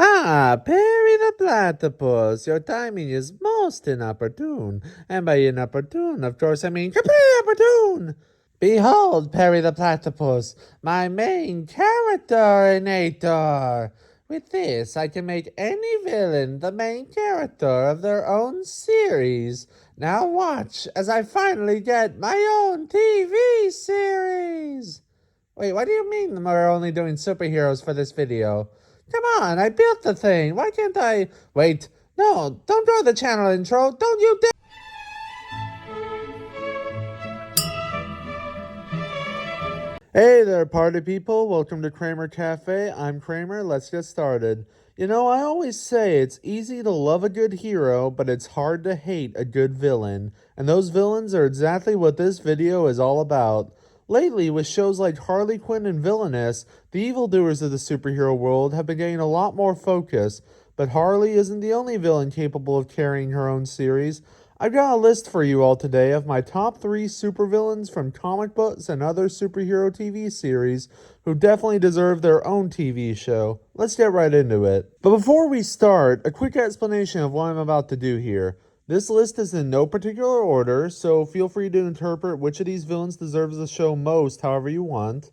Ah, Perry the Platypus, your timing is most inopportune. And by inopportune, of course, I mean completely opportune. Behold, Perry the Platypus, my main character-inator. With this, I can make any villain the main character of their own series. Now watch as I finally get my own TV series. Wait, what do you mean we're only doing superheroes for this video? Come on, I built the thing. Why can't I? Wait, no, don't draw the channel intro. Don't you dare. Hey there, party people. Welcome to Kramer Cafe. I'm Kramer. Let's get started. You know, I always say it's easy to love a good hero, but it's hard to hate a good villain. And those villains are exactly what this video is all about. Lately, with shows like Harley Quinn and Villainous, the evildoers of the superhero world have been getting a lot more focus. But Harley isn't the only villain capable of carrying her own series. I've got a list for you all today of my top 3 supervillains from comic books and other superhero TV series who definitely deserve their own TV show. Let's get right into it. But before we start, a quick explanation of what I'm about to do here. This list is in no particular order, so feel free to interpret which of these villains deserves the show most however you want.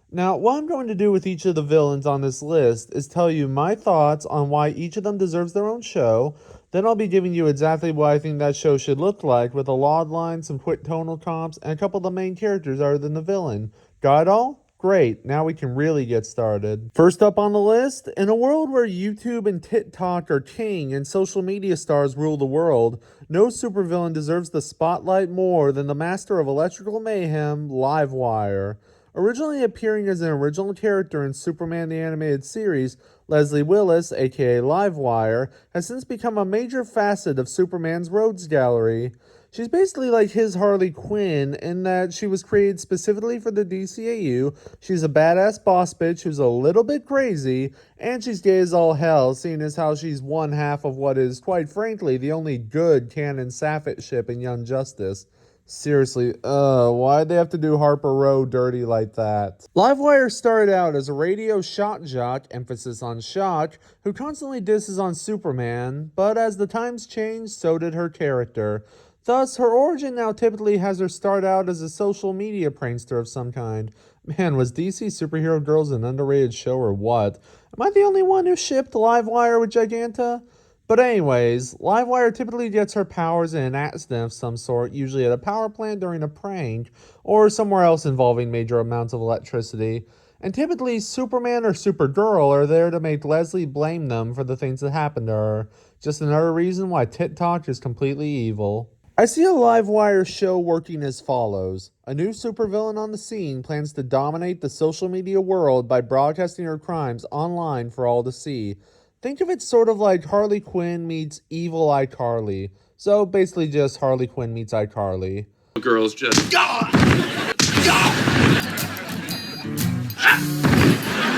Now, what I'm going to do with each of the villains on this list is tell you my thoughts on why each of them deserves their own show. Then I'll be giving you exactly what I think that show should look like, with a log line, some quick tonal comps, and a couple of the main characters other than the villain. Got it all? Great, now we can really get started. First up on the list, in a world where YouTube and TikTok are king and social media stars rule the world, no supervillain deserves the spotlight more than the master of electrical mayhem, Livewire. Originally appearing as an original character in Superman the Animated Series, Leslie Willis, aka Livewire, has since become a major facet of Superman's Rogues Gallery. She's basically like his Harley Quinn in that she was created specifically for the DCAU. She's a badass boss bitch who's a little bit crazy, and she's gay as all hell, seeing as how she's one half of what is, quite frankly, the only good canon Sapphic ship in Young Justice. Seriously, why'd they have to do Harper Row dirty like that? Livewire started out as a radio shock jock, emphasis on shock, who constantly disses on Superman, but as the times changed, so did her character. Thus, her origin now typically has her start out as a social media prankster of some kind. Man, was DC Superhero Girls an underrated show or what? Am I the only one who shipped Livewire with Giganta? But anyways, Livewire typically gets her powers in an accident of some sort, usually at a power plant during a prank, or somewhere else involving major amounts of electricity. And typically, Superman or Supergirl are there to make Leslie blame them for the things that happened to her. Just another reason why TikTok is completely evil. I see a Livewire show working as follows. A new supervillain on the scene plans to dominate the social media world by broadcasting her crimes online for all to see. Think of it sort of like Harley Quinn meets Evil iCarly. So basically just Harley Quinn meets iCarly. Girls just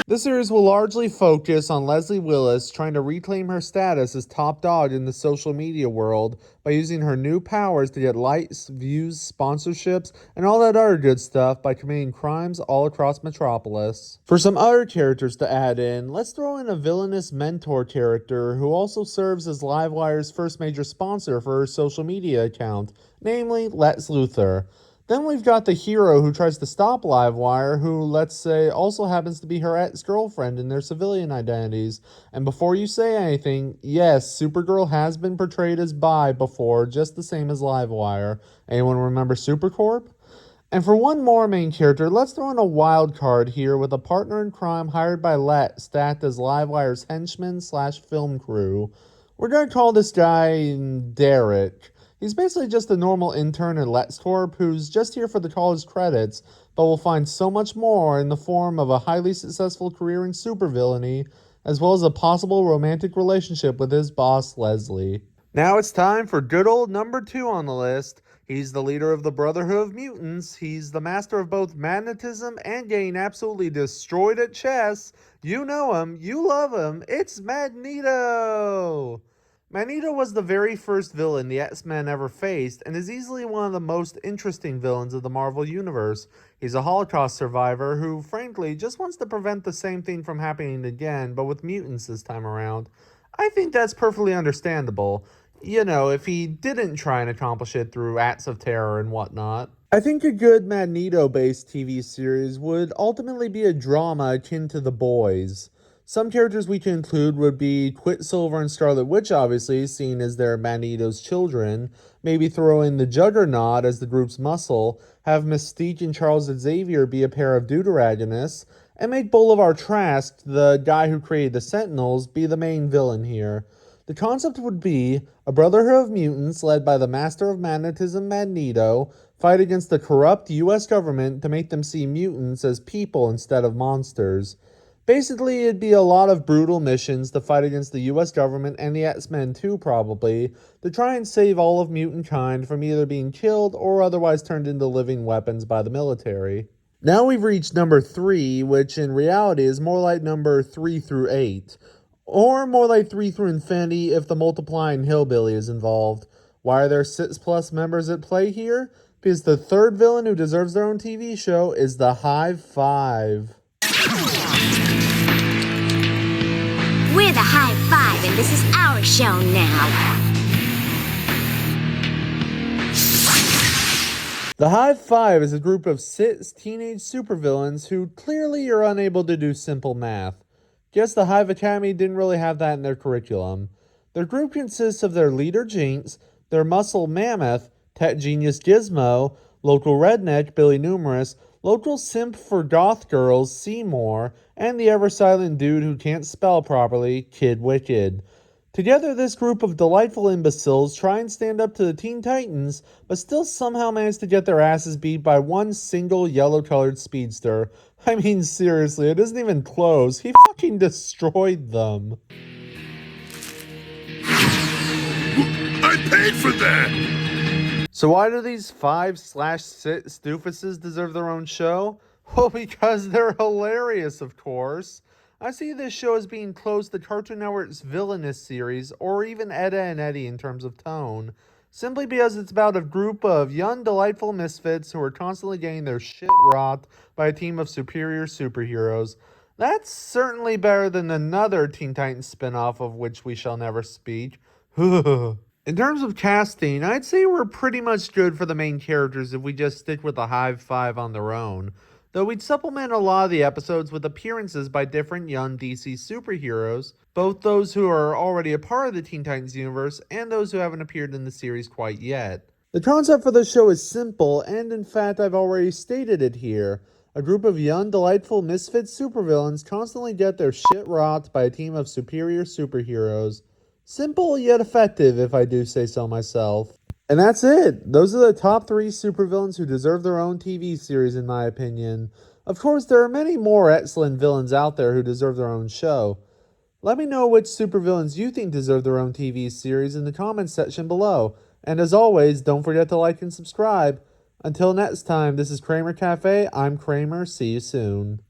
This series will largely focus on Leslie Willis trying to reclaim her status as top dog in the social media world by using her new powers to get likes, views, sponsorships, and all that other good stuff by committing crimes all across Metropolis. For some other characters to add in, let's throw in a villainous mentor character who also serves as Livewire's first major sponsor for her social media account, namely Lex Luthor. Then we've got the hero who tries to stop Livewire, who, let's say, also happens to be her ex-girlfriend in their civilian identities. And before you say anything, yes, Supergirl has been portrayed as bi before, just the same as Livewire. Anyone remember Supercorp? And for one more main character, let's throw in a wild card here with a partner in crime hired by Lex to act as Livewire's henchman/film crew. We're going to call this guy Derek. He's basically just a normal intern at LexCorp who's just here for the college credits, but will find so much more in the form of a highly successful career in supervillainy, as well as a possible romantic relationship with his boss, Leslie. Now it's time for good old number 2 on the list. He's the leader of the Brotherhood of Mutants. He's the master of both magnetism and getting absolutely destroyed at chess. You know him. You love him. It's Magneto! Magneto was the very first villain the X-Men ever faced, and is easily one of the most interesting villains of the Marvel Universe. He's a Holocaust survivor who, frankly, just wants to prevent the same thing from happening again, but with mutants this time around. I think that's perfectly understandable. You know, if he didn't try and accomplish it through acts of terror and whatnot. I think a good Magneto-based TV series would ultimately be a drama akin to The Boys. Some characters we can include would be Quicksilver and Scarlet Witch, obviously, seen as they're Magneto's children. Maybe throw in the Juggernaut as the group's muscle, have Mystique and Charles Xavier be a pair of deuteragonists, and make Bolivar Trask, the guy who created the Sentinels, be the main villain here. The concept would be a brotherhood of mutants led by the master of magnetism Magneto fight against the corrupt US government to make them see mutants as people instead of monsters. Basically, it'd be a lot of brutal missions to fight against the US government and the X-Men too, probably, to try and save all of mutant kind from either being killed or otherwise turned into living weapons by the military. Now we've reached number 3, which in reality is more like number 3 through 8. Or more like 3 through infinity if the multiplying hillbilly is involved. Why are there 6+ members at play here? Because the third villain who deserves their own TV show is the Hive 5. We're the High Five, and this is our show now. The Hive 5 is a group of 6 teenage supervillains who clearly are unable to do simple math. Guess the Hive Academy didn't really have that in their curriculum. Their group consists of their leader Jinx, their muscle Mammoth, tech genius Gizmo, local redneck Billy Numerous, local simp for goth girls Seymour, and the ever-silent dude who can't spell properly, Kid Wicked. Together, this group of delightful imbeciles try and stand up to the Teen Titans, but still somehow manage to get their asses beat by one single yellow-colored speedster. I mean, seriously, it isn't even close. He fucking destroyed them. I paid for that! So why do these 5/6 doofuses deserve their own show? Well, because they're hilarious, of course. I see this show as being close to Cartoon Network's Villainous series, or even Edda and Eddie in terms of tone, simply because it's about a group of young, delightful misfits who are constantly getting their shit rocked by a team of superior superheroes. That's certainly better than another Teen Titans spinoff of which we shall never speak. In terms of casting, I'd say we're pretty much good for the main characters if we just stick with the Hive 5 on their own, though we'd supplement a lot of the episodes with appearances by different young DC superheroes, both those who are already a part of the Teen Titans universe and those who haven't appeared in the series quite yet. The concept for the show is simple, and in fact I've already stated it here. A group of young, delightful misfit supervillains constantly get their shit rocked by a team of superior superheroes. Simple yet effective, if I do say so myself. And that's it. Those are the top 3 supervillains who deserve their own TV series, in my opinion. Of course, there are many more excellent villains out there who deserve their own show. Let me know which supervillains you think deserve their own TV series in the comments section below. And as always, don't forget to like and subscribe. Until next time, this is Kramer Cafe. I'm Kramer. See you soon.